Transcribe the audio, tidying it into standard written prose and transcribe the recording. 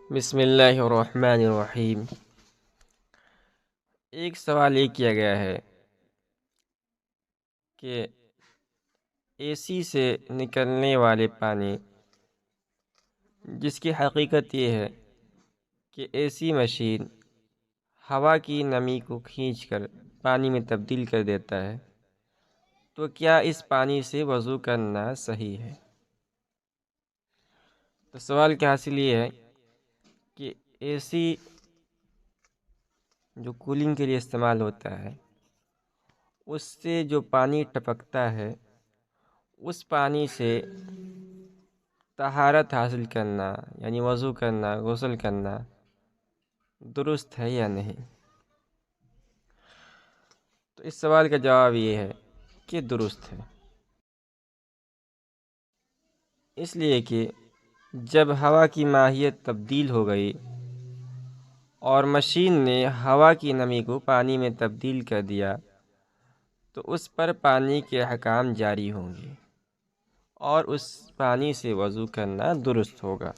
بسم اللہ الرحمن الرحیم۔ ایک سوال یہ کیا گیا ہے کہ اے سی سے نکلنے والے پانی، جس کی حقیقت یہ ہے کہ اے سی مشین ہوا کی نمی کو کھینچ کر پانی میں تبدیل کر دیتا ہے، تو کیا اس پانی سے وضو کرنا صحیح ہے؟ تو سوال کا حاصل یہ ہے کہ اے سی جو کولنگ کے لیے استعمال ہوتا ہے، اس سے جو پانی ٹپکتا ہے، اس پانی سے طہارت حاصل کرنا یعنی وضو کرنا، غسل کرنا درست ہے یا نہیں؟ تو اس سوال کا جواب یہ ہے کہ درست ہے، اس لیے کہ جب ہوا کی ماہیت تبدیل ہو گئی اور مشین نے ہوا کی نمی کو پانی میں تبدیل کر دیا، تو اس پر پانی کے احکام جاری ہوں گے اور اس پانی سے وضو کرنا درست ہوگا۔